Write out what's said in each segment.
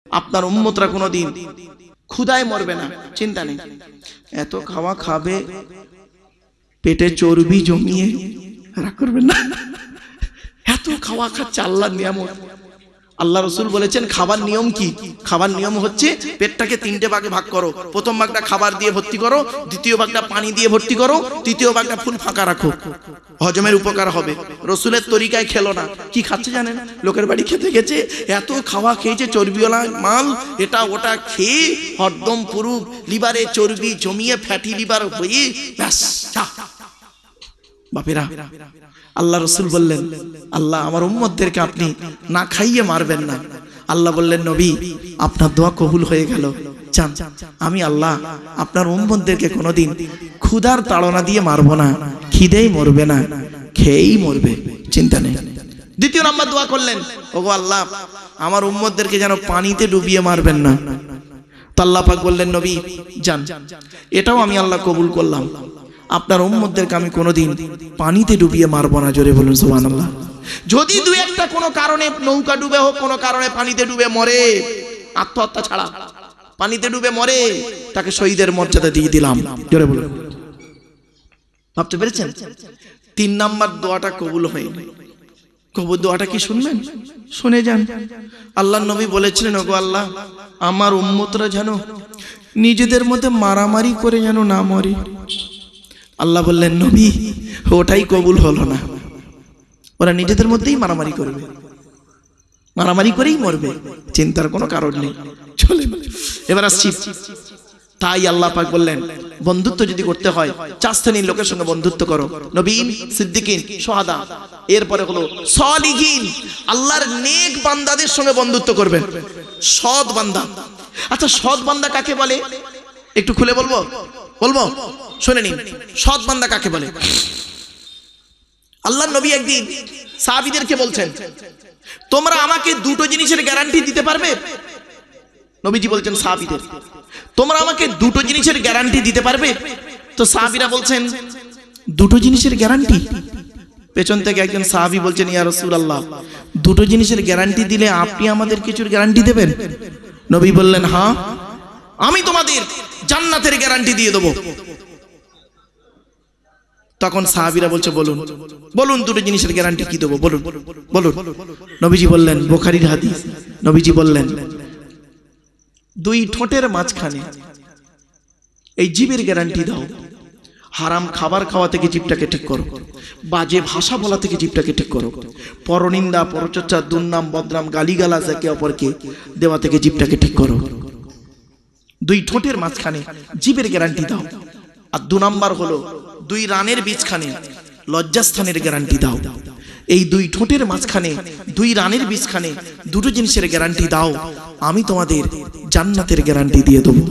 আপনার উম্মতরা কোনোদিন ক্ষুধায় মরবে না, চিন্তা নেই। এত খাওয়া খাবে পেটে চর্বি জমিয়ে রাগ করবেন না। এত খাওয়া খাচ্ছে আল্লাহর নিয়ামত। আল্লাহ রসুল বলেছেন খাবার নিয়ম কি? খাবার নিয়ম হচ্ছে পেটটাকে তিনটে ভাগে ভাগ করো। প্রথম ভাগটা খাবার দিয়ে ভর্তি করো, দ্বিতীয় ভাগটা পানি দিয়ে ভর্তি করো, তৃতীয় ভাগটা ফুল ফাঁকা রাখো, হজমের উপকার হবে। রসুলের তরিকায় খেলো না। কি খাচ্ছে জানেন? লোকের বাড়ি খেতে গেছে, এত খাওয়া খেয়েছে চর্বিওয়ালা মাল, এটা ওটা খেয়ে হরদম পুরুপ লিভারে চর্বি জমিয়ে ফ্যাটি লিভার হয়ে ব্যাস। বাপেরা, আল্লাহ রসুল বললেন আল্লাহ আমার উম্মতদেরকে আপনি না খাইয়ে মারবেন না। আল্লাহ বললেন নবী আপনার দোয়া কবুল হয়ে গেল, চান আমি আল্লাহ আপনার উম্মতদেরকে কোনোদিন ক্ষুধার তাড়না দিয়ে মারবো না, খিদেই মরবে না, খেয়েই মরবে, চিন্তা নেই। দ্বিতীয় নাম্বার দোয়া করলেন, ওগো আল্লাহ আমার উম্মতদেরকে যেন পানিতে ডুবিয়ে মারবেন না। তো আল্লাহ পাক বললেন নবী যান, এটাও আমি আল্লাহ কবুল করলাম, আপনার উম্মতদেরকে আমি কোনোদিন পানিতে ডুবিয়ে মারবো না। জোরে বলুন সুবহানাল্লাহ। যদি দুই একটা কোনো কারণে নৌকা ডুবে হোক, কোনো কারণে পানিতে ডুবে মরে, আত্মহত্যা ছাড়া পানিতে ডুবে মরে, তাকে শহীদের মর্যাদা দিয়ে দিলাম। জোরে বলুন। ভাবতে পেরেছেন? তিন নাম্বার দোয়াটা কবুল হয়নি। কবুল দোয়াটা কি শুনবেন? শুনে যান। আল্লাহর নবী বলেছিলেন ওগো আল্লাহ আমার উম্মতরা যেন নিজেদের মধ্যে মারামারি করে যেন না মরে। আল্লাহ বললেন নবী ওটাই কবুল হলো না, ওরা নিজেদের মধ্যেই মারামারি করবে, মারামারি করেই মরবে, চিন্তার কোনো কারণ নেই। চলে এবার আসছি। তাই আল্লাহ পাক বললেন বন্ধুত্ব যদি করতে হয় 4 শ্রেণীর লোকের সঙ্গে বন্ধুত্ব করো, নবীন, সিদ্দিকিন, শুহাদা, এরপরে হলো সলিহিন, আল্লাহর নেক বান্দাদের সঙ্গে বন্ধুত্ব করবেন, সৎ বান্দা। আচ্ছা সৎ বান্দা কাকে বলে একটু খুলে বলবো? শুনে নিন, সৎ বান্দা কাকে বলে? আল্লাহর নবী একদিন সাহাবীদেরকে বলছেন তোমরা আমাকে দুটো জিনিসের গ্যারান্টি দিতে পারবে? নবীজি বলছেন সাহাবীদের তোমরা আমাকে দুটো জিনিসের গ্যারান্টি দিতে পারবে? তো সাহাবীরা বলছেন দুটো জিনিসের গ্যারান্টি? পেছন থেকে একজন সাহাবী বলছেন ইয়া রাসূলুল্লাহ দুটো জিনিসের গ্যারান্টি দিলে আপনি আমাদের কিছুর গ্যারান্টি দেবেন? নবী বললেন হ্যাঁ, আমি তোমাদের জান্নাতের গ্যারান্টি দিয়ে দেবো। তখন সাহাবীরা বলছে বলুন বলুন দুটো জিনিসের গ্যারান্টি কি দেবো, বলুন বলুন। নবীজি বললেন, বুখারীর হাদিস, নবীজি বললেন দুই ঠোঁটের মাঝখানে এই জিভের গ্যারান্টি দাও। হারাম খাবার খাওয়া থেকে জিভটাকে ঠিক করো, বাজে ভাষা বলা থেকে জিভটাকে ঠিক করো, পরনিন্দা, পরচর্চা, দুর্নাম, বদনাম, গালিগালাজ একে অপরকে দেওয়া থেকে জিভটাকে ঠিক করো। দুই ঠোঁটের মাঝখানে জিভের গ্যারান্টি দাও। আর 2 নাম্বার হলো দুই রানের বীজখানে লজ্জাস্থানের গ্যারান্টি দাও। এই দুই ঠোঁটের মাঝখানে দুই রানের বীজখানে দুটো জিনিসের গ্যারান্টি দাও, আমি তোমাদের জান্নাতের গ্যারান্টি দিয়ে দেবো।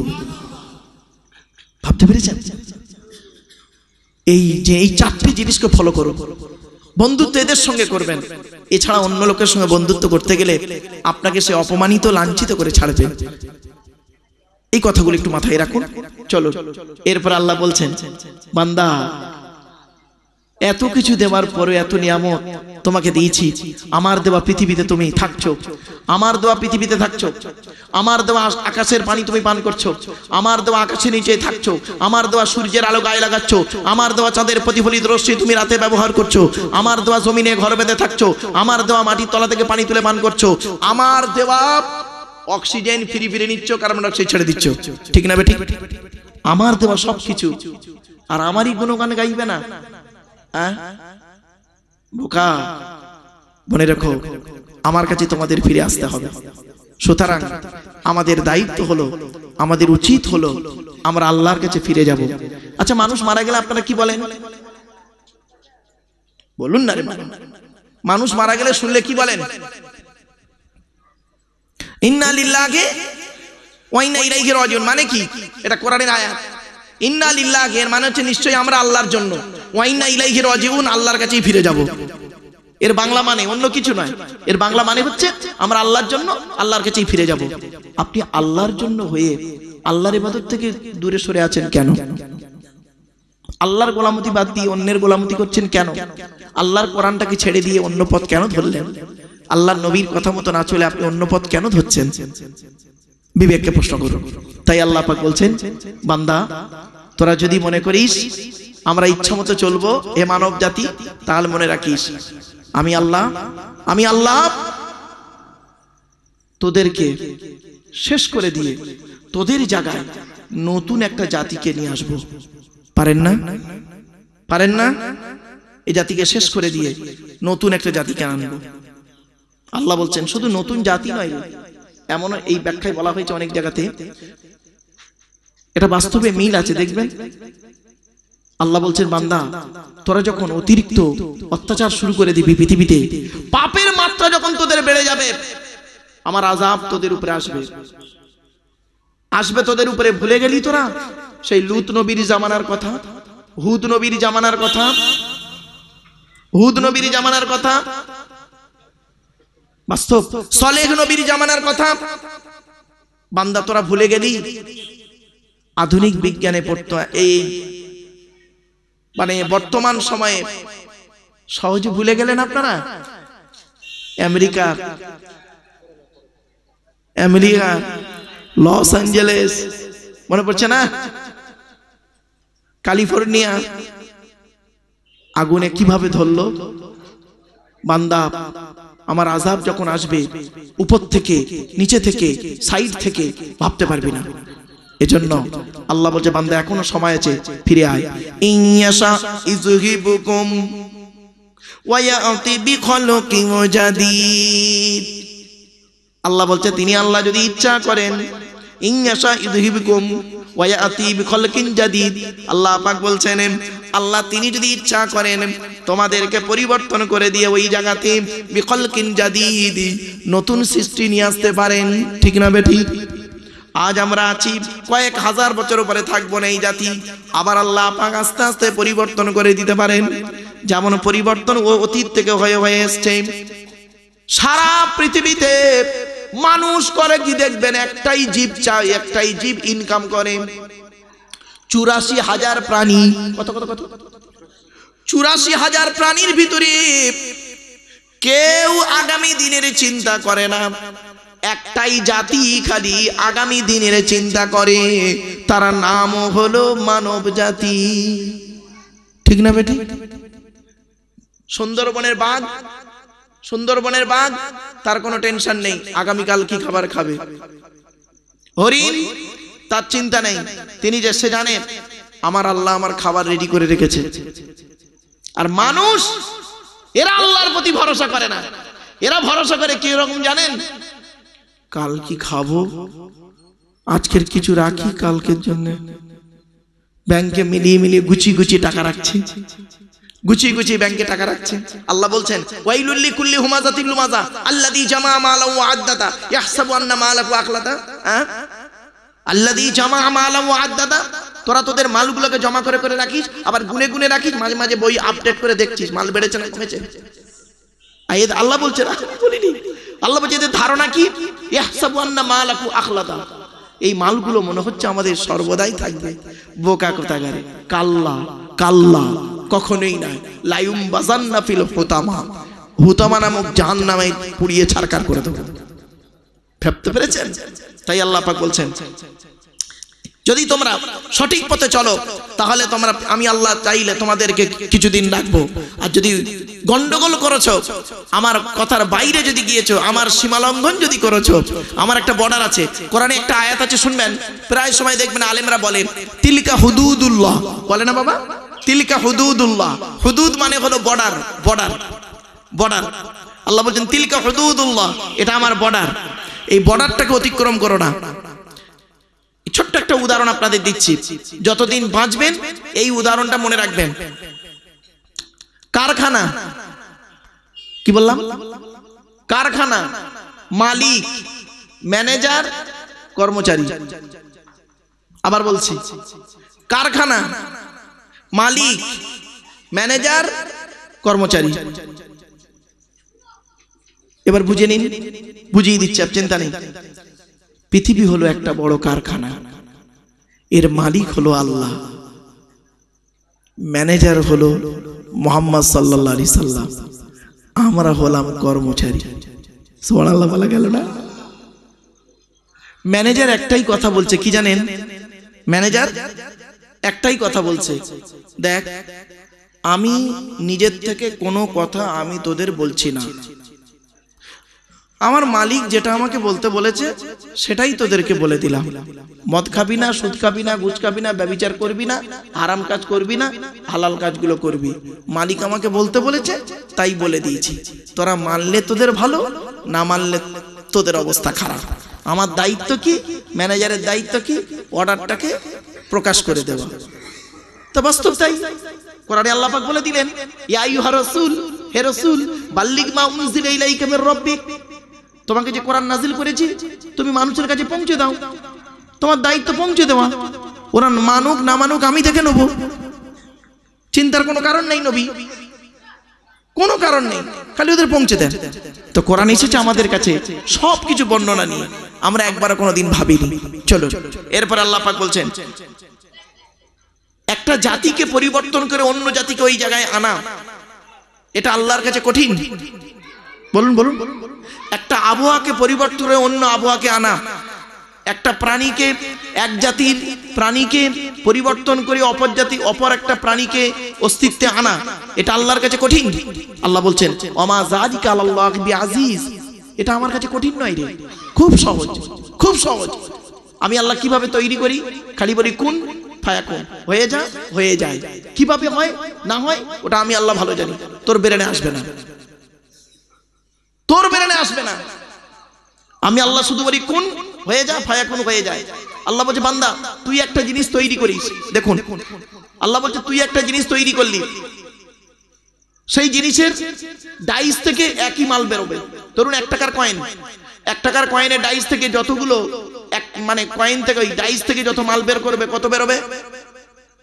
ভাবতে পেরেছেন? এই যে এই 4টি জিনিসকে ফলো করো, বন্ধুত্ব এদের সঙ্গে করবেন। এছাড়া অন্য লোকের সঙ্গে বন্ধুত্ব করতে গেলে আপনাকে সে অপমানিত, লাঞ্ছিত করে ছাড়বে। এই কথাগুলো একটু মাথায় রাখুন। চলো এরপর আল্লাহ বলছেন বান্দা এত কিছু দেওয়ার পরে, এত নিয়ামত তোমাকে দিয়েছি, আমার দেওয়া পৃথিবীতে তুমি থাকছো, আমার দেওয়া পৃথিবীতে থাকছো, আমার দেওয়া আকাশের পানি তুমি পান করছো, আমার দেওয়া আকাশের নিচে থাকছো, আমার দেওয়া সূর্যের আলো গায়ে লাগাচ্ছ, আমার দেওয়া চাঁদের প্রতিফলিত রশ্মি তুমি রাতে ব্যবহার করছো, আমার দেওয়া জমিনে ঘর বেঁধে থাকছো, আমার দেওয়া মাটির তলা থেকে পানি তুলে পান করছো, আমার দেওয়া অক্সিজেন ফিরে ফিরে নিচ্ছ, কার্বন ডাই অক্সাইড ছেড়ে দিচ্ছ, ঠিক না বেঠিক? আমার দেওয়া সবকিছু, আর আমারই গুণগান গাইবে না? বোকা, মনে রাখো আমার কাছে তোমাদের ফিরে আসতে হবে। সুতরাং আমাদের দায়িত্ব হলো, আমাদের উচিত হলো আমরা আল্লাহর কাছে ফিরে যাব। আচ্ছা মানুষ মারা গেলে আপনারা কি বলেন? বলুন না রে, মানুষ মারা গেলে শুনলে কি বলেন? ইন্না লিল্লাহি ওয়া ইন্না ইলাইহি রাজিউন। মানে কি? এটা কোরআনের আয়াত। ইন্না লিল্লাহি এর মানে হচ্ছে নিশ্চয়ই আমরা আল্লাহর জন্য, ওয়া ইন্না ইলাইহি রাজিউন আল্লাহর কাছেই ফিরে যাব। এর বাংলা মানে অন্য কিছু নয়, এর বাংলা মানে হচ্ছে আমরা আল্লাহর জন্য, আল্লাহর কাছেই ফিরে যাব। আপনি আল্লাহর জন্য হয়ে আল্লাহর ইবাদত থেকে দূরে সরে আছেন কেন? আল্লাহর গোলামতি বাদ দিয়ে অন্যের গোলামতি করছেন কেন? আল্লাহর কোরআনটাকে ছেড়ে দিয়ে অন্য পথ কেন ধরলেন? আল্লাহর নবীর কথা মতো না চলে আপনি অন্য পথ কেন ধরছেন? বিবেককে প্রশ্ন করুন। তাই আল্লাহ পাক বলছেন, বান্দা তোরা যদি মনে করিস আমরা ইচ্ছা মতো চলবো এ মানব জাতি, তাহলে মনে রাখিস আমি আল্লাহ তোদেরকে শেষ করে দিয়ে তোদের জায়গায় নতুন একটা জাতিকে নিয়ে আসবো। পারেন না? এই জাতিকে শেষ করে দিয়ে নতুন একটা জাতিকে আনবো। আল্লাহ বলছেন শুধু নতুন জাতি নয়, এমন এই ব্যাখ্যায় বলা হয়েছে অনেক জায়গাতে, এটা বাস্তবে মিল আছে দেখবেন। আল্লাহ বলছেন বান্দা তোরা যখন অতিরিক্ত অত্যাচার শুরু করে দিবি পৃথিবীতে, পাপের মাত্রা যখন তোদের বেড়ে যাবে, আমার আযাব তোদের উপরে আসবে তোদের উপরে। ভুলে গেলি তোরা সেই লূত নবীর জামানার কথা, হুদ নবীর জামানার কথা, বাস্তব সলেহ নবীর জামানার কথা। বান্দা তোরা ভুলে গেলি? আধুনিক বিজ্ঞানে পড়তো এই মানে বর্তমান সময়ে সহজে ভুলে গেলেন আপনারা? আমেরিকা, লস অ্যাঞ্জেলেস, মনে পড়ছে না? ক্যালিফোর্নিয়া আগুনে কিভাবে ধরলো। বান্দা আমার আযাব যখন আসবে উপর থেকে, নিচে থেকে, সাইড থেকে, ভাবতে পারবি না। এজন্য আল্লাহ বলছে বান্দা এখনো সময় আছে, ফিরে আয়। ইনশা ইযহিবুকুম ওয়া ইয়াতি বিখালকিন জাদীদ। আল্লাহ বলছে তিনি আল্লাহ যদি ইচ্ছা করেন, ইনশা ইযহিবুকুম ওয়া ইয়াতি বিখালকিন জাদীদ। আল্লাহ পাক বলছেন আল্লাহ তিনি যদি ইচ্ছা করেন তোমাদেরকে পরিবর্তন করে দিয়ে ওই জায়গাতে বিখালকিন জাদীদ নতুন সৃষ্টি নিয়ে আসতে পারেন। ঠিক না বেঠিক? আজ আমরা আছি, কয়েক হাজার বছর পরে থাকবো না এই জাতি, আবার আল্লাহ পাক আস্তে আস্তে পরিবর্তন করে দিতে পারেন। যেমন পরিবর্তন ও অতীত থেকে হয়ে এসছে। সারা পৃথিবীতে মানুষ করে কি দেখবেন, একটাই জীব চাই, একটাই জীব ইনকাম করে। ৮৪,০০০ প্রাণী, কত ৮৪,০০০ প্রাণীর ভিতরে কেউ আগামী দিনের চিন্তা করে না। একটাই জাতি খালি আগামী দিনের চিন্তা করে, তার নাম হলো মানব জাতি। ঠিক না বেটি? সুন্দরবনের বাঘ তার কোনো টেনশন নেই, আগামীকাল কি খাবার খাবে। হরিণ তার চিন্তা নেই, তিনি যে সে জানে আমার আল্লাহ আমার খাবার রেডি করে রেখেছে। আর মানুষ এরা আল্লাহর প্রতি ভরসা করে না। এরা ভরসা করে কি রকম জানেন? কাল কি খাবো, আজকের কিছু রাখি কালকের জন্য। ব্যাংকে মিলিয়ে গুছিয়ে টাকা রাখছে, গুছিয়ে ব্যাংকে টাকা রাখছে। আল্লাহ বলছেন ওয়াইলুল লিকুল্লি হুমাযাতিন লুমাযা আল্লাযী জামা মালাহু ওয়া আদ্দাদা ইয়াহসাবু আন্না মালাহু আখলাদা। আল্লাযী জামা মালাহু ওয়া আদ্দাদা, তোরা তোদের মালগুলোকে জমা করে রাখিস, আবার গুনে রাখিস, মাঝে মাঝে বই আপডেট করে দেখছিস মাল বেড়েছে না কমেছে। আয়াত আল্লাহ বলছেন, আমি বলিনি। আল্লাহ বলছে এদের ধারণা কি? ইয়াহসাবু আন্না মালাহু আখলাদা, এই মালগুলো মনে হচ্ছে আমাদের সর্বদাই থাকবে। বোকা কোথাকারে, কাল্লা কখনোই নাই। লায়ুম বাজান্না ফিল হুতামা নামক জাহান্নামে পুড়িয়ে ছারখার করে দেব। ভাবতে পেরেছেন? তাই আল্লাহ পাক বলছেন যদি তোমরা সঠিক পথে চলো তাহলে তোমরা, আমি আল্লাহ চাইলে তোমাদেরকে কিছুদিন রাখবো। আর যদি গন্ডগোল করেছো, আমার কথার বাইরে যদি গিয়েছো, আমার সীমা লঙ্ঘন যদি করেছো, আমার একটা বর্ডার আছে। কোরআনে একটা আয়াত আছে, শুনবেন। প্রায় সময় দেখবেন আলেমরা বলেন তিলকা হুদুদুল্লাহ, বলে না বাবা? তিলকা হুদুদুল্লাহ, হুদুদ মানে হলো বর্ডার। আল্লাহ বলছেন তিলকা হুদুদুল্লাহ, এটা আমার বর্ডার, এই বর্ডারটাকে অতিক্রম করো না। ছোট্ট একটা উদাহরণ আপনাদের দিচ্ছি, যতদিন বাঁচবেন এই উদাহরণটা মনে রাখবেন। কারখানা, কি বললাম? কারখানা, মালিক, ম্যানেজার, কর্মচারী। আবার বলছি, কারখানা, মালিক, ম্যানেজার, কর্মচারী। এবার বুঝে নিন, বুঝিয়ে দিচ্ছি, আর চিন্তা নেই। পৃথিবী হলো একটা বড় কারখানা, এর মালিক হলো আল্লাহ, ম্যানেজার হলো মুহাম্মদ সাল্লাল্লাহু আলাইহি সাল্লাম, আমরা হলাম কর্মচারী। সুবহানাল্লাহ বলা গেল না। ম্যানেজার একটাই কথা বলছে, কি জানেন? ম্যানেজার একটাই কথা বলছে, দেখ আমি নিজের থেকে কোনো কথা আমি তোদের বলছি না, আমার মালিক যেটা আমাকে বলতে বলেছে সেটাই তোদেরকে বলে দিলাম। মদ খাবি না, সুদ খাবি না, ঘুষ খাবি না, ব্যভিচার করবি না, হারাম কাজ করবি না, হালাল কাজগুলো করবি। মালিক আমাকে বলতে বলেছে তাই বলে দিয়েছি। তোরা মানলে তোদের ভালো, না মানলে তোদের অবস্থা খারাপ। আমার দায়িত্ব কি? ম্যানেজারের দায়িত্ব কি? অর্ডারটাকে প্রকাশ করে দেওয়া। তো বাস্তব তাই কোরআনে আল্লাহ পাক বলে দিলেন, ইয়া আইয়ুহা রাসূল, হে রাসূল, বাল্লিগ মা উনজিলা ইলাইকা মির রাব্বিক, তোমাকে যে কোরআন নাজিল করেছি তুমি মানুষের কাছে পৌঁছে দাও। তোমার দায়িত্ব পৌঁছে দেওয়া। ওরা মানুক না মানুক আমি দেখে নেব, চিন্তার কোনো কারণ নেই নবী, কোনো কারণ নেই, খালি ওদের পৌঁছে দেন। তো কোরআন এসেছে আমাদের কাছে সবকিছু বর্ণনা নিয়ে, আমরা একবারও কোনোদিন ভাবিনি। চলো এরপর আল্লাহ পাক বলছেন, একটা জাতিকে পরিবর্তন করে অন্য জাতিকে ওই জায়গায় আনা, এটা আল্লাহর কাছে কঠিন? বলুন বলুন। একটা আবহাওয়াকে পরিবর্তন করে অন্য আবহাওয়াকে আনা, একটা প্রাণীকে, এক জাতির প্রাণীকে পরিবর্তন করে অপর একটা প্রাণীকে অস্তিত্বে আনা, এটা আল্লাহর কাছে কঠিন? আল্লাহ বলছেন, ওমা যালিকা আলাল্লাহি বিআজিজ, এটা আমার কাছে কঠিন নয় রে, খুব সহজ, খুব সহজ। আমি আল্লাহ কিভাবে তৈরি করি? খালি বলি কুন ফায়াকুন, হয়ে যা, হয়ে যায়। কিভাবে হয় না হয় ওটা আমি আল্লাহ ভালো জানি, তোর ব্রেনে আসবে না, তোর ব্রেনে আসবে না। আমি আল্লাহ শুধু বলি কুন, হয়ে যা, ফায়াকুন, হয়ে যায়। আল্লাহ বলছে, বান্দা তুই একটা জিনিস তৈরি করিস, দেখুন আল্লাহ বলছে তুই একটা জিনিস তৈরি করলি, সেই জিনিসের ডাইস থেকে একই মাল বেরোবে। ধরুন 1 টাকার কয়েন, 1 টাকার কয়েনের ডাইস থেকে যতগুলো মানে কয়েন থেকে ওই ডাইস থেকে যত মাল বের করবে, কত বেরোবে?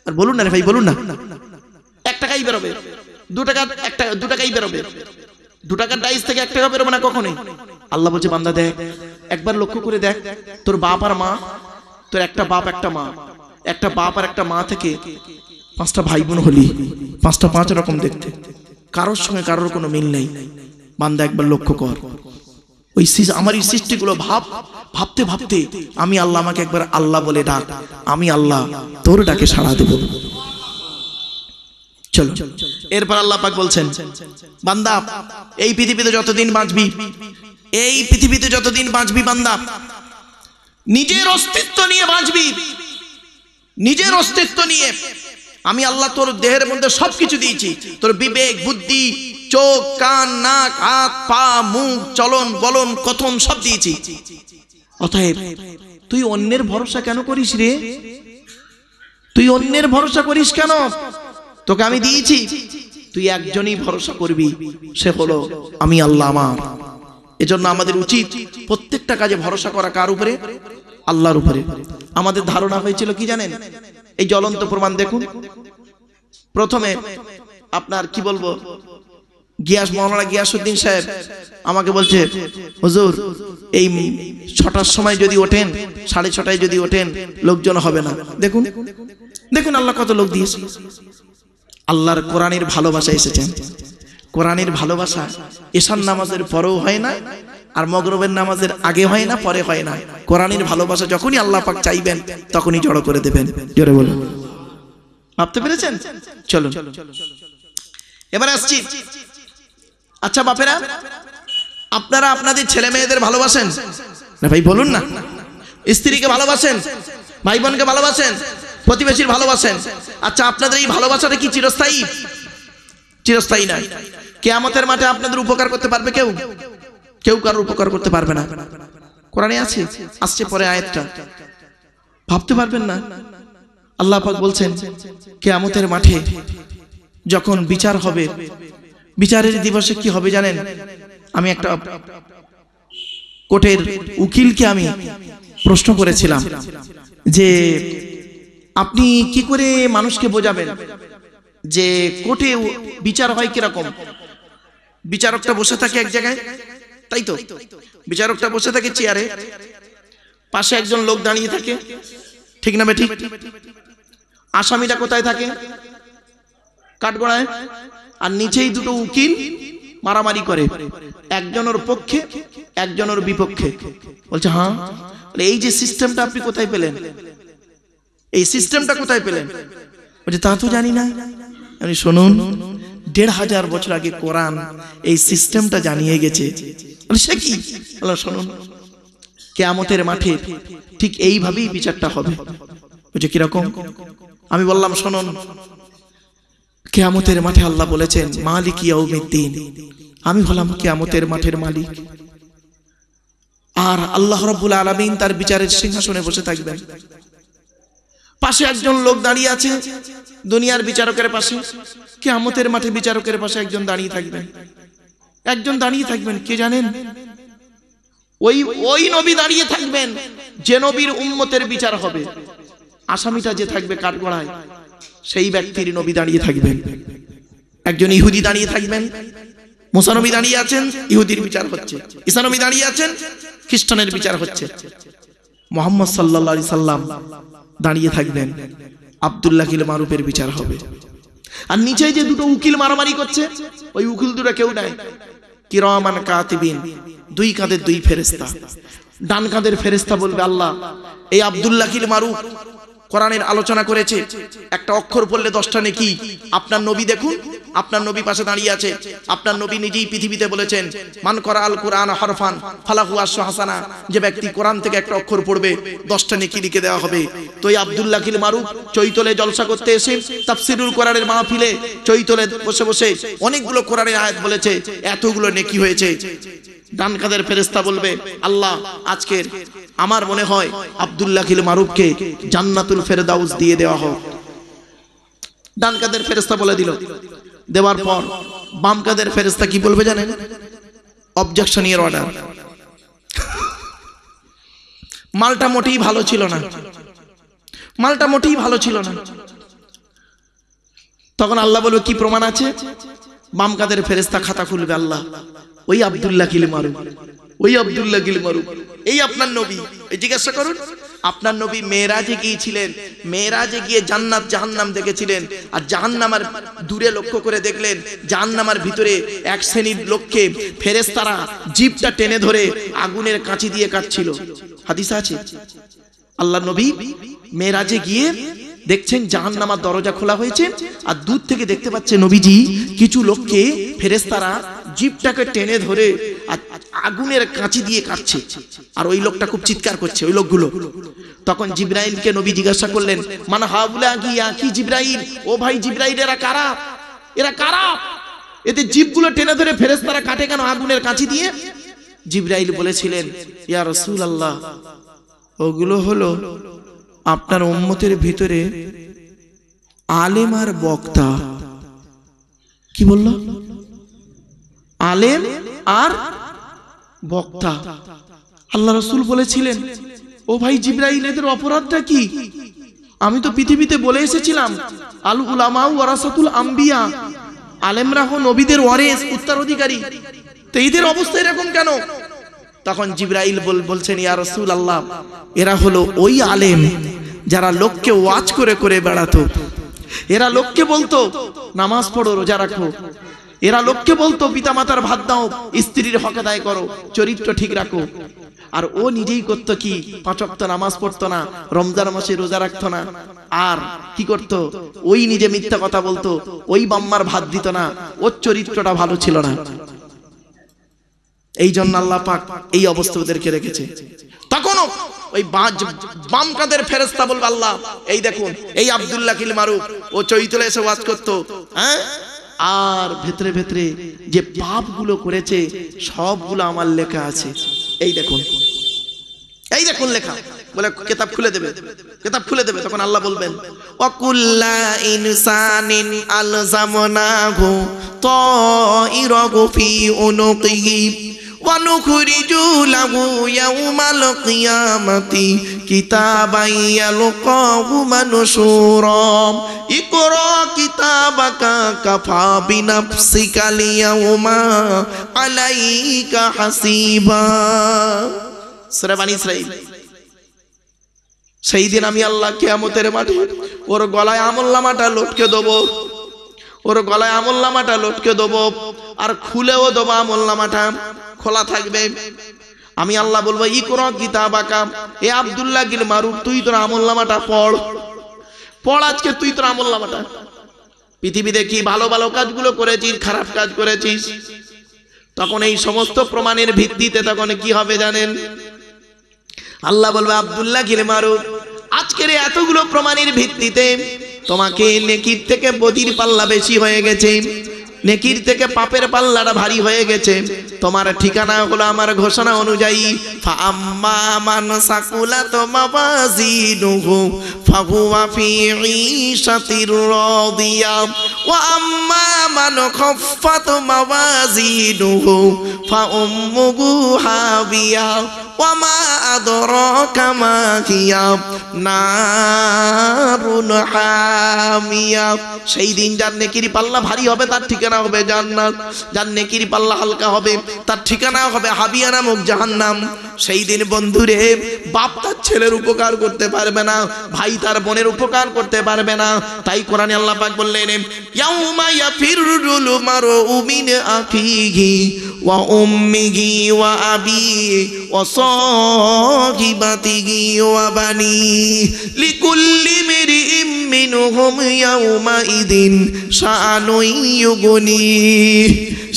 আর বলুন না রে ভাই, বলুন না। 1 টাকাই বেরোবে, 2 টাকা, 2 টাকাই বেরোবে। 2 টাকার ডাইস থেকে 1 টাকা বেরোবে না কখনোই। আল্লাহ বলছে, বান্দা দেখ, একবার লক্ষ্য করে দেখ, তোর বাপ আর মা, তোর একটা বাপ একটা মা, একটা বাপ আর একটা মা থেকে 5টা ভাই বোন হলি, 5টা 5 রকম দেখতে, কারোর সঙ্গে কারোর কোনো মিল নেই। বান্দা একবার লক্ষ্য কর, ওই আমার এই সৃষ্টিগুলো ভাবতে ভাবতে আমি আল্লাহ, আমাকে একবার আল্লাহ বলে ডাক, আমি আল্লাহ তোর ডাকে সাড়া দেব। চলো এরপর আল্লাহ পাক বলছেন, বান্দা এই পৃথিবীতে যতদিন বাঁচবি, এই পৃথিবীতে যতদিন বাঁচবি বান্দা, নিজের অস্তিত্ব নিয়ে বাঁচবি, নিজের অস্তিত্ব নিয়ে। আমি আল্লাহ তোর দেহের মধ্যে সবকিছু দিয়েছি, তোর বিবেক, বুদ্ধি, চোখ, কান, নাক, হাত, পা, মুখ, চলন বলন, কথন সব দিয়েছি। অতএব তুই অন্যের ভরসা কেন করিস রে? তুই অন্যের ভরসা করিস কেন? তোকে আমি দিয়েছি, তুই একজনই ভরসা করবি, সে হলো আমি আল্লাহ আমার। এজন্য আমাদের উচিত প্রত্যেকটা কাজে ভরসা করা কার উপরে? আল্লাহর উপরে। আমাদের ধারণা হয়েছিল কি জানেন? এই জ্বলন্ত প্রমাণ দেখুন। প্রথমে আপনার কি বলবো, মৌলানা গিয়াসউদ্দিন সাহেব আমাকে বলছে, হুজুর এই 6টার সময় যদি ওঠেন, 6:30টায় যদি ওঠেন, লোকজন হবে না। দেখুন দেখুন আল্লাহ কত লোক দিয়েছে। আল্লাহর কোরআনের ভালোবাসা এসেছেন। কোরআনের ভালোবাসা এশার নামাজের পরেও হয় না, আর মাগরিবের নামাজের আগে হয় না, পরে হয় না। কোরআনের ভালোবাসা যখনই আল্লাহ পাক চাইবেন তখনই জড়ো করে দেবেন। জোরে বলুন, ভাবতে পেরেছেন? চলুন এবার আসছি। আচ্ছা বাপেরা, আপনারা আপনাদের ছেলে মেয়েদের ভালোবাসেন না ভাই? বলুন না। স্ত্রীকে ভালোবাসেন, ভাই বোনকে ভালোবাসেন, প্রতিবেশীর ভালোবাসেন। আচ্ছা আপনাদের এই ভালোবাসাটা কি চিরস্থায়ী? চিরস্থায়ী না। কিয়ামতের মাঠে আপনাদের উপকার করতে পারবে কেউ? কেউ কারোর উপকার করতে পারবে না। কোরআনে আছে, আসছে পরে আয়াতটা, ভাবতে পারবেন না। আল্লাহ পাক বলছেন, কিয়ামতের মাঠে যখন বিচার হবে, বিচারের দিবসে কি হবে জানেন? আমি একটা কোর্টের উকিলকে আমি প্রশ্ন করেছিলাম যে আপনি কি করে মানুষকে বোঝাবেন যে কোর্টে বিচার হয় কিরকম? বিচারকটা বসে থাকে এক জায়গায়, তাই তো? বিচারকটা বসে থাকে চেয়ারে, পাশে একজন লোক দাঁড়িয়ে থাকে, ঠিক না বেঠিক? আসামিটা কোথায় থাকে? কাঠগড়ায়। আর নিচেই দুটো উকিল মারামারি করে, একজনের পক্ষে একজনের বিপক্ষে। বলছে হ্যাঁ, এই যে সিস্টেমটা আপনি কোথায় পেলেন, এই সিস্টেমটা কোথায় পেলেন? বলছে তা তো জানি না। আমি শুনুন, ১৫০০ বছর আগে কোরআন এই সিস্টেমটা জানিয়ে গেছে। সে কি? শুনুন, কিয়ামতের মাঠে ঠিক এইভাবেই বিচারটা হবে। বলছে কিরকম? আমি বললাম শুনুন, কিয়ামতের মাঠে আল্লাহ বলেছেন মালিক ইয়াউমিদ্দিন। আমি হলাম কিয়ামতের মাঠের মালিক, আর আল্লাহ রাব্বুল আলামিন তার বিচারের সিংহাসনে বসে থাকবেন। পাশে একজন লোক দাঁড়িয়ে আছে দুনিয়ার বিচারকের পাশে, কিয়ামতের মাঠে বিচারকের পাশে একজন দাঁড়িয়ে থাকবেন। একজন দাঁড়িয়ে থাকবেন, কে জানেন? ওই নবী দাঁড়িয়ে থাকবেন যে নবীর উম্মতের বিচার হবে। আসামিটা যে থাকবে কাঠগড়ায়, সেই ব্যক্তির নবী দাঁড়িয়ে থাকবেন। একজন ইহুদি দাঁড়িয়ে থাকবেন, মুসা নবী দাঁড়িয়ে আছেন, ইহুদির বিচার হচ্ছে। ঈসা নবী দাঁড়িয়ে আছেন, খ্রিস্টানের বিচার হচ্ছে। মুহাম্মদ সাল্লাল্লাহু আলাইহি সাল্লাম দাঁড়িয়ে থাকবেন, আব্দুল্লাহ কিল মারুফের বিচার হবে। আর নিচে যে দুটো উকিল মারামারি করছে, ওই উকিল দুটো কেউ নাই, কিরামান কাতিবিন, দুই কাঁধের দুই ফেরেশতা। ডান কাঁধের ফেরেশতা বলবে আল্লাহ, এই আব্দুল্লাহ কিল মারুফ কোরআনের আলোচনা করেছে, একটা অক্ষর পড়লে 10টা নেকি। আপনার নবী দেখুন, আপনার নবী পাশে দাঁড়িয়ে আছে। আপনার নবী নিজেই পৃথিবীতে বলেছেন মান করা আল কোরআন হরফান ফালাহু আশরু হাসানা, যে ব্যক্তি কোরআন থেকে একটা অক্ষর পড়বে 10টা নেকি লিখে দেওয়া হবে। তো এই আব্দুল্লাহ কিল মারুফ চৈতলে জলসা করতে এসে তাফসীরুল কোরআনের মাহফিলে চৈতলে বসে বসে অনেকগুলো কোরআনের আয়াত বলেছে, এতগুলো নেকি হয়েছে। ডান কাঁধের ফেরেশতা বলবে আল্লাহ, আজকের আমার মনে হয় আব্দুল্লাহ কিল মারুফকে জান্নাতুল ফেরদাউস দিয়ে দেওয়া হোক। ডান কাঁধের ফেরেশতা বলে দিল। দেওয়ার পর বাম কাঁধের ফেরেশতা কি বলবে জানেন? অবজেকশন এর অর্ডার। মালটা মোটেই ভালো ছিল না, মালটা মোটেই ভালো ছিল না। তখন আল্লাহ বলবে কি প্রমাণ আছে? বাম কাঁধের ফেরেশতা খাতা খুলবে, আল্লাহ ওই আব্দুল্লাহ কিল মারুফ, ওই আব্দুল্লাহ কিল মারুফ, এই আপনার নবী। এই জিজ্ঞাসা করুন, আপনার নবী মেরাজে গিয়েছিলেন, মেরাজে গিয়ে জান্নাত জাহান্নাম দেখেছিলেন। আর জাহান্নামের দূরে লক্ষ্য করে দেখলেন জাহান্নামের ভিতরে এক শ্রেণীর লোককে ফেরেশতারা জিভটা টেনে ধরে আগুনের কাঁচি দিয়ে কাটছিল। হাদিস আছে। আল্লাহ নবী মেরাজে গিয়ে দেখছেন জাহান্নামের দরজা খোলা হয়েছে, আর দূর থেকে দেখতে পাচ্ছে নবীজি কিছু লোককে ফেরেশতারা জিভটাকে টেনে ধরে আর আগুনের কাঁচি দিয়ে কাটছে। আর ওই লোকটা খুব চিৎকার করছে, ওই লোকগুলো। তখন জিবরাইলকে নবী জিজ্ঞাসা করলেন মান হাউলা কি জিবরাইল, ও ভাই জিবরাইল, এরা কারা? এরা কারা? এদের জিভগুলো টেনে ধরে ফেরেশতারা কাটে কেন আগুনের কাঁচি দিয়ে? জিবরাইল বলেছিলেন ইয়া রাসূলুল্লাহ, ওগুলো হলো আপনার উম্মতের ভিতরে আলেম আর বক্তা। কি বলল? আলেম আর বক্তা। আল্লাহ রাসূল বলেছিলেন ও ভাই জিবরাইল, এদের অপরাধটা কি? আমি তো পৃথিবীতে বলে এসেছিলাম আল উলামা ওয়ারাসাতুল আম্বিয়া, আলেমরা হন নবীদের ওয়ারিস, উত্তরাধিকারী। তো এদের অবস্থা এরকম কেন? তখন জিবরাইল বলছেন ইয়া রাসূলুল্লাহ, এরা হলো ওই আলেম যারা লোককে ওয়াজ করে করে বেড়াতো। এরা লোককে বলতো নামাজ পড়ো, রোজা রাখো। এরা লোককে বলতো পিতামাতার ভাত দাও, স্ত্রীর হক আদায় করো, চরিত্র ঠিক রাখো। আর ও নিজেই করতো কি? 5 ওয়াক্ত নামাজ পড়তো না, রমজান মাসে রোজা রাখতো না। আর কি করতো? ওই নিজে মিথ্যা কথা বলতো, ওই বাম্মার ভাত দিত না, ওর চরিত্রটা ভালো ছিল না। এই জন্য আল্লাহ পাক এই অবস্থা ওদেরকে রেখেছে। তখনও ওই বাম কাঁধের ফেরেশতা বলবে আল্লাহ, এই দেখুন এই আব্দুল্লাহ কিল মারুফ, ও চৈতলে এসে ওয়াজ করতো, হ্যাঁ, আর ভেতরে ভেতরে যে পাপগুলো করেছে সবগুলো আমার লেখা আছে। এই দেখুন, এই দেখুন লেখা। বলে কিতাব খুলে দেবে, কিতাব খুলে দেবে। তখন আল্লাহ বলবেন ওয়াকুল্লা ইনসানিন আলজামনাহু তাইরাহু ফি উনুকিহি ওয়া নুখরিজু লাহু ইয়াওমাল কিয়ামাতি কিতাবান ইয়ালকাহু মানশুরা ইকরা কিতাবাকা কাফা বিনাফসিকা লিয়াওমা আলাইকা হাসিবা। সূরা বানী ইসরাঈল। সেই দিন আমি আল্লাহ কিয়ামতের মাঠে ওর গলায় আমলনামাটা লটকে দেবো, ওর গলায় আমলনামাটা লটকে দেবো, আর খুলেও দেবো, আমলনামাটা খোলা থাকবে। আমি আল্লাহ বলবো ইকরা কিতাবাকা, এ আব্দুল্লাহ গিল মারুফ, তুই তোর আমলনামাটা পড়, পড় আজকে তুই তোর আমলনামাটা। পৃথিবীতে কি ভালো ভালো কাজগুলো করেছিস, খারাপ কাজ করেছিস, তখন এই সমস্ত প্রমাণের ভিত্তিতে তখন কি হবে জানেন? আল্লাহ বলবে আব্দুল্লাহ গিল মারুফ, আজকের এতগুলো প্রমাণের ভিত্তিতে তোমাকে নেকির থেকে বদির পাল্লা বেশি হয়ে গেছে, নেকির থেকে পাপের পাল্লাটা ভারী হয়ে গেছে। তোমার ঠিকানা হলো আমার ঘোষণা অনুযায়ী, ফাআম্মা মান সাকুলাত মাওয়াজিনুহু ফাহুয়া ফি ঈশাতির রাদিয়া ওয়া আম্মা মান খাফফাত মাওয়াজিনুহু ফাউম্মুহু হাবিয়া ওয়া মা আদরাকা মা হিয়া নারুন হামিয়া। সেই দিন যার নেকির পাল্লা ভারী হবে তার ঠিকানা হবে জান্নাত, যার নেকির পাল্লা হালকা হবে তার ঠিকানা হবে হাবিয়া নামক জাহান্নাম। সেই দিন বন্ধুরে, বাপ তার ছেলের উপকার করতে পারবে না, ভাই তার বোনের উপকার করতে পারবে না। তাই কোরআনে আল্লাহ পাক বললেন ইয়াউমা ইয়াফিরুল মারউ মিন আখিহি ওয়া উম্মিহি ওয়া আবিহি ওয়া সাহিবাতিহি ওয়া বানি লিকুল্লি মিরইম মিনহুম ইয়াউমা ইদিন শাআনুন ইউগনি।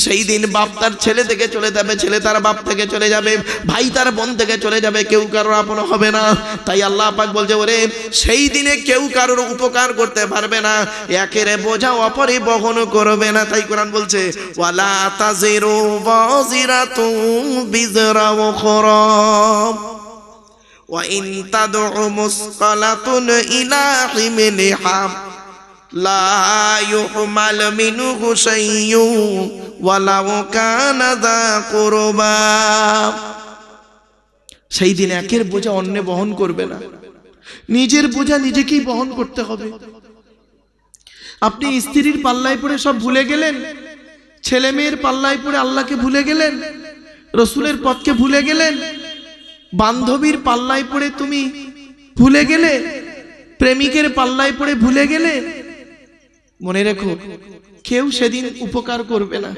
সেই দিন বাপ তার ছেলে থেকে চলে যাবে, ছেলে তার বাপ থেকে চলে যাবে, ভাই তার বোন থেকে চলে যাবে, কেউ কারোর আপন হবে না। তাই আল্লাহ পাক বলছে ওরে সেই দিনে কেউ কারোর উপকার করতে পারবে না, একের বোঝা অপরে বহন করবে না। তাই কোরআন বলছে ওয়ালা তাজিরু ওয়াজিরাতুন বিজরা উখরা ওয়া ইন তাদউ মুসকালাতুন ইলা হিমলিহা লা ইউহমাল মিনহু শাইয়ুন ওয়ালাউ কানা যা কুরবা। সেই দিন একের বোঝা অন্য বহন করবে না, নিজের বোঝা নিজেকেই বহন করতে হবে। আপনি স্ত্রীর পাল্লায় পড়ে সব ভুলে গেলেন, ছেলে মেয়ের পাল্লায় পড়ে আল্লাহকে ভুলে গেলেন, রসুলের পথকে ভুলে গেলেন, বান্ধবীর পাল্লায় পড়ে তুমি ভুলে গেলে, প্রেমিকের পাল্লায় পড়ে ভুলে গেলে। মনে রেখো কেউ সেদিন উপকার করবে না।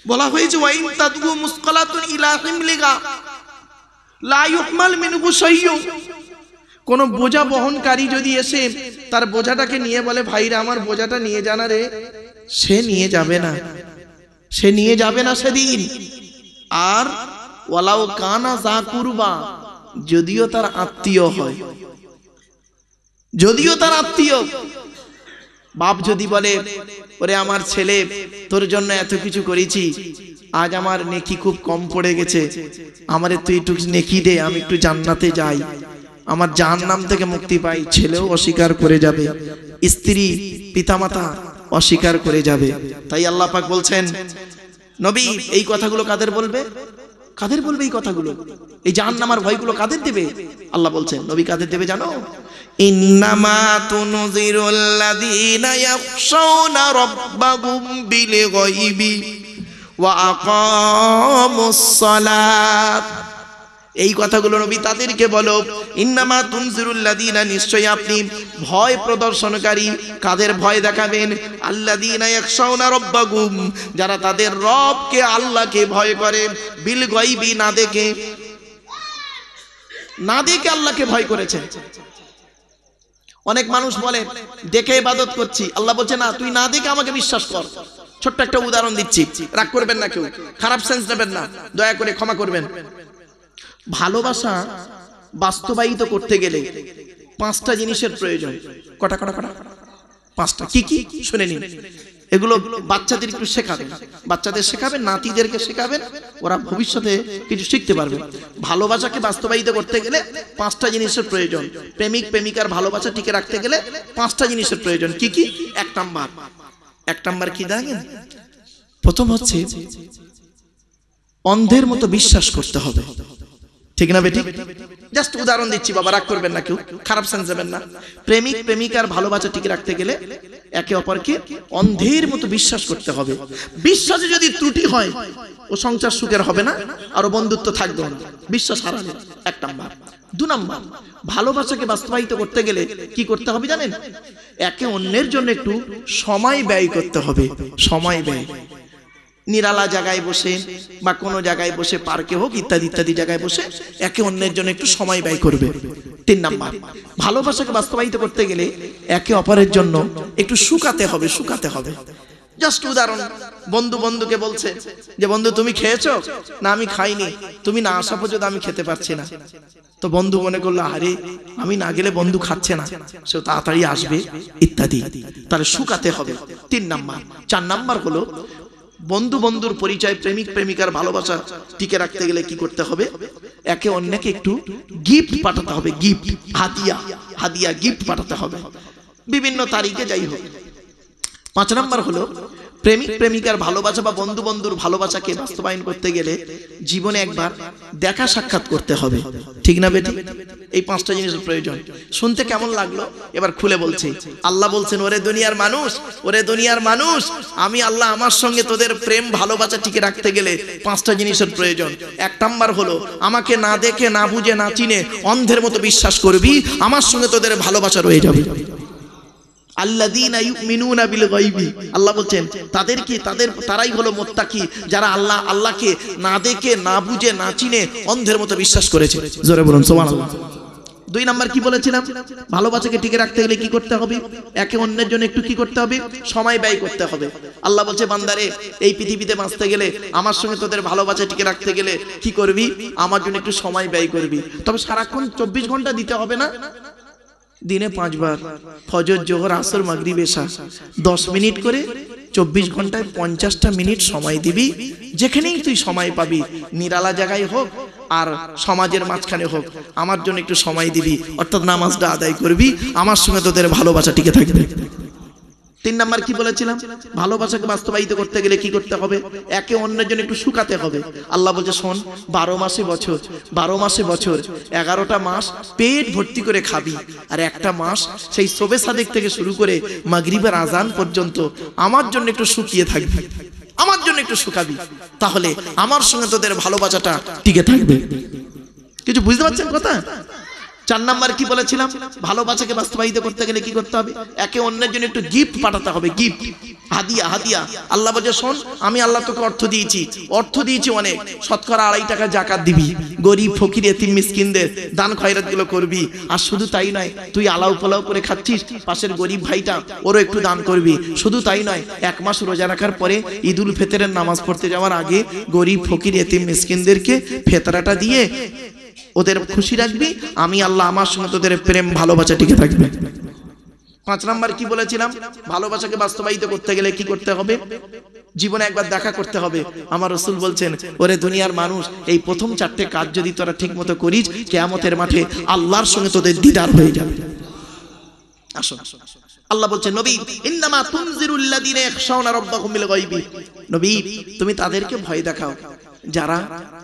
বলা হয়েছে ওয়াইন তাদগু মুসকালাতুন ইলা হিমলিগা লা ইউহমাল মিনহু শাইয়ুন। কোন বোঝা বহনকারী যদি এসে তার বোঝাটাকে নিয়ে বলে ভাইরা আমার বোঝাটা নিয়ে জানা রে, সে নিয়ে যাবে না, সে নিয়ে যাবে না সেদিন। আর ওয়ালাউ কানা যা কুরবা, যদিও তার আত্মীয় হয়, যদিও তার আত্মীয়। বাপ যদি বলে ওরে আমার ছেলে তোর জন্য এত কিছু করেছি, আজ আমার নেকি খুব কম পড়ে গেছে, আমারে তুই একটু নেকি দে, আমি একটু জান্নাতে যাই, আমার জাহান্নাম থেকে মুক্তি পাই। ছেলেও অস্বীকার করে যাবে, স্ত্রী পিতামাতা অস্বীকার করে যাবে। তাই আল্লাহ পাক বলছেন নবী এই কথাগুলো কাদের বলবে, কাদের বলবে এই কথাগুলো, এই জাহান্নামের ভয়গুলো কাদের দেবে? আল্লাহ বলছেন নবী কাদের দেবে জানো? ইন্নামা তুনজিরুল লাযীনা ইয়াখশাউনা রাব্বাহুম বিল গায়বি ওয়া আকামুস সালাত। এই কথাগুলো নবী তাদেরকে বলো, ইন্নামা তুনজিরুল লাযীনা, নিশ্চয়ই আপনি ভয় প্রদর্শনকারী। কাদের ভয় দেখাবেন? আল্লাযীনা ইয়াখশাউনা রাব্বাহুম, যারা তাদের রবকে আল্লাহকে ভয় করে, বিল গায়বি, না দেখে, না দেখে আল্লাহকে ভয় করেছে। অনেক মানুষ বলে দেখে ইবাদত করছি, আল্লাহ বলছে না তুই না দেখে আমাকে বিশ্বাস কর। ছোট্ট একটা উদাহরণ দিচ্ছি, রাগ করবেন না, কেউ খারাপ সেন্স নেবেন না, দয়া করে ক্ষমা করবেন। ভালোবাসা বাস্তবায়িত করতে গেলে পাঁচটা জিনিসের প্রয়োজন। কটা কটা কটা? পাঁচটা। কি কি শুনে নিন। এগুলো বাচ্চাদের একটু শেখাবেন, বাচ্চাদের শেখাবেন, নাতিদেরকে শেখাবেন, ওরা ভবিষ্যতে কিছু শিখতে পারবে। ভালোবাসাকে বাস্তবায়িত করতে গেলে পাঁচটা জিনিসের প্রয়োজন। প্রেমিক প্রেমিকার ভালোবাসা টিকে রাখতে গেলে পাঁচটা জিনিসের প্রয়োজন। কি কি? এক নাম্বার কি দেখেন? প্রথম হচ্ছে অন্ধের মতো বিশ্বাস করতে হবে। ঠিক না বেটি? জাস্ট উদাহরণ দিচ্ছি বাবা, রাগ করবেন না, কেউ খারাপ সেন্স দেবেন না। প্রেমিক প্রেমিকার ভালোবাসা টিকে রাখতে গেলে একে অপরকে অন্ধের মতো বিশ্বাস করতে হবে। বিশ্বাসে যদি ত্রুটি হয় ও সংসার সুখের হবে না, আর বন্ধুত্ব থাকবে না, বিশ্বাস হারাবে। এক নাম্বার। 2 নাম্বার, ভালোবাসাকে বাস্তবায়িত করতে গেলে কি করতে হবে জানেন? একে অন্যের জন্য একটু সময় ব্যয় করতে হবে। সময় ব্যয়, নিরালা জায়গায় বসে বা কোনো জায়গায় বসে, পার্কে হোক ইত্যাদি ইত্যাদি জায়গায় বসে একে অন্যের জন্য একটু সময় ব্যয় করবে। 3 নাম্বার, ভালোবাসাকে বাস্তবায়িত করতে গেলে একে অপরের জন্য একটু শুকাতে হবে। শুকাতে হবে। জাস্ট উদাহরণ, বন্ধু বন্ধুকে বলছে যে বন্ধু তুমি খেয়েছো? না আমি খাইনি, তুমি না আসা পর্যন্ত আমি খেতে পারছি না। তো বন্ধু মনে করলো আরে আমি না গেলে বন্ধু খাচ্ছে না, সে তাড়াতাড়ি আসবে ইত্যাদি। তাহলে শুকাতে হবে 3 নাম্বার। 4 নাম্বার হলো বন্ধু বন্ধুর পরিচয়, প্রেমিক প্রেমিকার ভালোবাসা টিকে রাখতে গেলে কি করতে হবে? একে অন্যকে একটু গিফট পাঠাতে হবে। গিফট, হাদিয়া, হাদিয়া গিফট পাঠাতে হবে বিভিন্ন তারিখে, যাই হোক। 5 নাম্বার হলো প্রেমিক প্রেমিকার ভালোবাসা বা বন্ধু বন্ধুর ভালোবাসাকে বাস্তবায়ন করতে গেলে জীবনে একবার দেখা সাক্ষাৎ করতে হবে। ঠিক না বেটি? এই 5টা জিনিসের প্রয়োজন। শুনতে কেমন লাগলো? এবার খুলে বলছি। আল্লাহ বলছেন ওরে দুনিয়ার মানুষ, ওরে দুনিয়ার মানুষ, আমি আল্লাহ আমার সঙ্গে তোদের প্রেম ভালোবাসা টিকে রাখতে গেলে 5টা জিনিসের প্রয়োজন। 1 নাম্বার হলো আমাকে না দেখে না বুঝে না চিনে অন্ধের মতো বিশ্বাস করবি, আমার সঙ্গে তোদের ভালোবাসা রয়ে যাবে। আল্লাযীনা ইউমিনুনা বিল গায়বি, আল্লাহ বলছেন তারাই হলো মুত্তাকি, যারা আল্লাহকে না দেখে না বুঝে না চিনে অন্ধের মতো বিশ্বাস করেছে। জোরে বলুন সুবহানাল্লাহ। 2 নাম্বার কি বলেছিলাম? ভালোবাসাকে টিকে রাখতে গেলে কি করতে হবে? একে অন্যের জন্য একটু কি করতে হবে? সময় ব্যয় করতে হবে। আল্লাহ বলছে বান্দারে এই পৃথিবীতে বাঁচতে গেলে, আমার সঙ্গে তোদের ভালোবাসা টিকে রাখতে গেলে কি করবি? আমার জন্য একটু সময় ব্যয় করবি। তবে সারাক্ষণ 24 ঘন্টা দিতে হবে না, দিনে 5 বার ফজর জোহর আসর মাগরিব এশা 10 মিনিট করে 24 ঘন্টায় 50টা মিনিট সময় দিবি। যেখানেই তুই সময় পাবি, নিরালা জায়গায় হোক আর সমাজের মাঝখানে হোক, আমার জন্য একটু সময় দিবি, অর্থাৎ নামাজটা আদায় করবি, আমার সঙ্গে তোদের ভালোবাসা টিকে থাকবে। 3 নাম্বার কি বলেছিলাম? ভালোবাসাকে বাস্তবায়িত করতে গেলে কি করতে হবে? একে অন্যের জন্য একটু শুকাতে হবে। আল্লাহ বলছে শোন, 12 মাসে বছর, 12 মাসে বছর 11টা মাস পেট ভর্তি করে খাবি, আর একটা মাস সেই শবে সাদেক থেকে শুরু করে মাগরিবের আজান পর্যন্ত আমার জন্য একটু শুকিয়ে থাকবি, আমার জন্য একটু শুকাবি, তাহলে আমার সঙ্গে তোদের ভালোবাসাটা টিকে থাকবে। কিছু বুঝতে পারছেন কথা? 4 নাম্বার কি বলেছিলাম? ভালোবাসাকে বাস্তবায়িত করতে গেলে কি করতে হবে? একে অন্যের জন্য একটু গিফট পাঠাতে হবে। গিফট, হাদিয়া, হাদিয়া। আল্লাহ বলে শোন, আমি আল্লাহ তোকে অর্থ দিয়েছি অনেক, শতকরা 2.5 টাকা যাকাত দিবি, গরিব ফকির এতিম মিসকিনদের দান খয়রাত গুলো করবি। আর শুধু তাই নয়, তুই আলাউ পোলাও করে খাচ্ছিস, পাশের গরিব ভাইটা ওরও একটু দান করবি। শুধু তাই নয়, 1 মাস রোজা রাখার পরে ঈদুল ফিতরের নামাজ পড়তে যাওয়ার আগে গরিব ফকির এতিম মিসকিনদেরকে ফেতরাটা দিয়ে ওদের খুশি রাখবি। আমি আল্লাহ আমার সঙ্গে তোদের প্রেম ভালোবাসা টিকে থাকবে। 5 নাম্বার কি বলেছিলাম? ভালোবাসাকে বাস্তবায়িত করতে গেলে কি করতে হবে? জীবনে একবার দেখা করতে হবে। আমার রাসূল বলছেন ওরে দুনিয়ার মানুষ, এই প্রথম 4টে কাজ যদি তোরা ঠিক মতো করিস, কিয়ামতের মাঠে আল্লাহর সঙ্গে তোদের দিদার হয়ে যাবে। আসো, আল্লাহ বলছেন নবী ইন্নামা তুনজিরুল লাযিনা ইয়াখশাউনা রাব্বাহুম বিল গায়বি, নবী তুমি তাদেরকে ভয় দেখাও যারা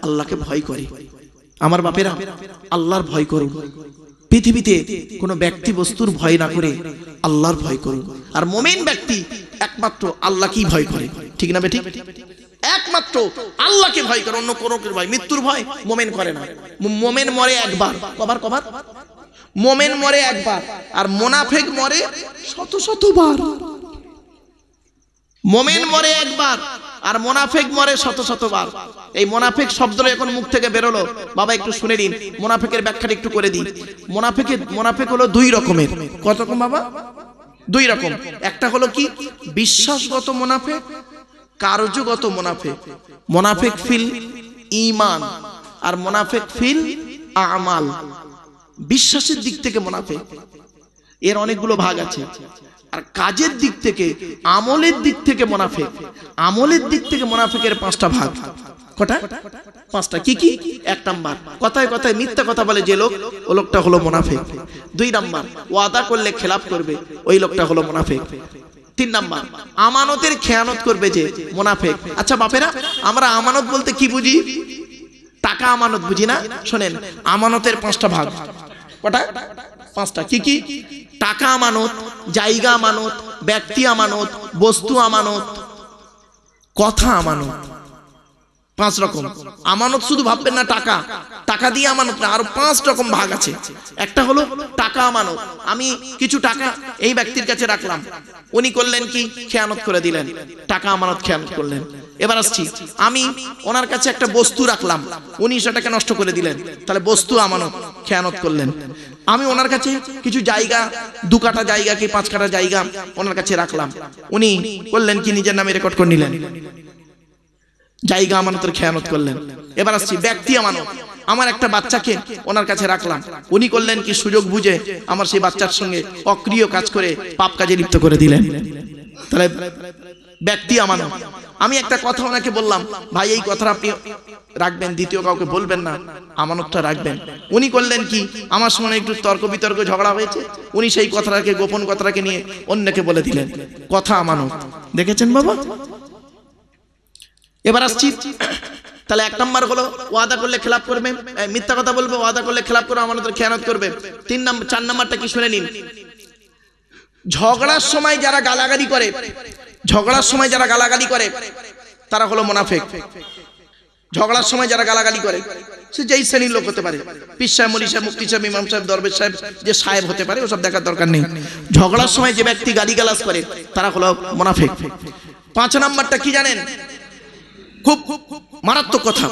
আল্লাহকে ভয় করে। আমার বাপেরা, আল্লাহর ভয় করুন। পৃথিবীতে কোনো ব্যক্তি বস্তুর ভয় না করে আল্লাহর ভয় করুন। আর মুমিন ব্যক্তি একমাত্র আল্লাহকেই ভয় করে। ঠিক না বেঠিক? একমাত্র আল্লাহকে ভয় করে, অন্য কোনো ভয়, মৃত্যুর ভয় মুমিন করে না। মুমিন মরে একবার, কবার মুমিন মরে একবার, আর মুনাফিক মরে শত শতবার। মুমিন মরে একবার আর মুনাফিক মরে শত শতবার। এই মুনাফিক শব্দটা এখন মুখ থেকে বেরোলো, বাবা একটু শুনে নিন, মুনাফিকের ব্যাখ্যাটা একটু করে দিই। মুনাফিক হলো 2 রকমের। কত রকম বাবা? 2 রকম। একটা হলো কি বিশ্বাসগত মুনাফিক, কার্যগত মুনাফিক। মুনাফিক ফিল ঈমান আর মুনাফিক ফিল আমাল। বিশ্বাসের দিক থেকে মুনাফিক, এর অনেকগুলো ভাগ আছে। আর কাজের দিক থেকে, আমলের দিক থেকে মুনাফিক, আমলের দিক থেকে মুনাফিকের 5টা ভাগ। কটা? 5টা। কি কি? 1 নাম্বার কথায় কথায় মিথ্যা কথা বলে যে লোক, ও লোকটা হলো মুনাফিক। 2 নাম্বার ওয়াদা করলে খেলাফ করবে, ওই লোকটা হলো মুনাফিক। 3 নাম্বার আমানতের খেয়ানত করবে যে, মুনাফিক। আচ্ছা বাপেরা, আমরা আমানত বলতে কি বুঝি? টাকা আমানত বুঝি না? শোনেন, আমানতের 5টা ভাগ। কটা? 5টা। কি কি? টাকা আমানত, জায়গা আমানত, ব্যক্তি আমানত, বস্তু আমানত, কথা আমানত। 5 রকম আমানত। শুধু ভাববেন না টাকা, টাকা দিয়ে আমানত না, আরো 5 রকম ভাগ আছে। একটা হলো টাকা আমানত, আমি কিছু টাকা এই ব্যক্তির কাছে রাখলাম, উনি করলেন কি খেয়ানত করে দিলেন, টাকা আমানত খেয়ানত করলেন। এবার আসছি, আমি ওনার কাছে একটা বস্তু রাখলাম, উনি সেটাকে নষ্ট করে দিলেন, তাহলে বস্তু আমানত খেয়ানত করলেন। আমি ওনার কাছে কিছু জায়গা, 2 কাঠা জায়গা কি 5 কাঠা জায়গা ওনার কাছে রাখলাম, উনি করলেন কি নিজের নামে রেকর্ড করে নিলেন, জায়গা আমানতের খেয়ানত করলেন। এবার আসছি ব্যক্তি আমানত, আমার একটা বাচ্চাকে ওনার কাছে রাখলাম, উনি করলেন কি সুযোগ বুঝে আমার সেই বাচ্চার সঙ্গে অক্রিয় কাজ করে পাপ কাজে লিপ্ত করে দিলেন, তাহলে ব্যক্তি আমানত। আমি একটা কথা ওনাকে বললাম, ভাই এই কথা আপনি রাখবেন, দ্বিতীয় কাউকে বলবেন না, আমানতটা রাখবেন। উনি করলেন কি আমার সঙ্গে একটু তর্ক বিতর্ক ঝগড়া হয়েছে, উনি সেই কথাটাকে, গোপন কথাটাকে নিয়ে অন্যকে বলে দিলেন, কথা আমানত। দেখেছেন বাবা? এবার আসছি, তাহলে 1 নম্বর হলো ওয়াদা করলে খেলাপ করবে, মিথ্যা কথা বলবে, ওয়াদা করলে খেলাপ করবে, আমানতের খেয়ানত করবে। 4 নম্বরটা কি শুনে নিন, ঝগড়ার সময় যারা গালাগালি করে, ঝগড়ার সময় যারা গালাগালি করে তারা হলো মুনাফিক। ঝগড়ার সময় যারা গালাগালি করে সে যেই শ্রেণীর লোক হতে পারে, পীর সাহেব, মুফতি সাহেব, মুফতি সাহেব, ইমাম সাহেব, দরবেশ সাহেব, যে সাহেব হতে পারে, ওসব দেখার দরকার নেই। ঝগড়ার সময় যে ব্যক্তি গালিগালাজ করে তারা হলো মুনাফিক। 5 নম্বরটা কি জানেন, খুব মারাত্মক কথা,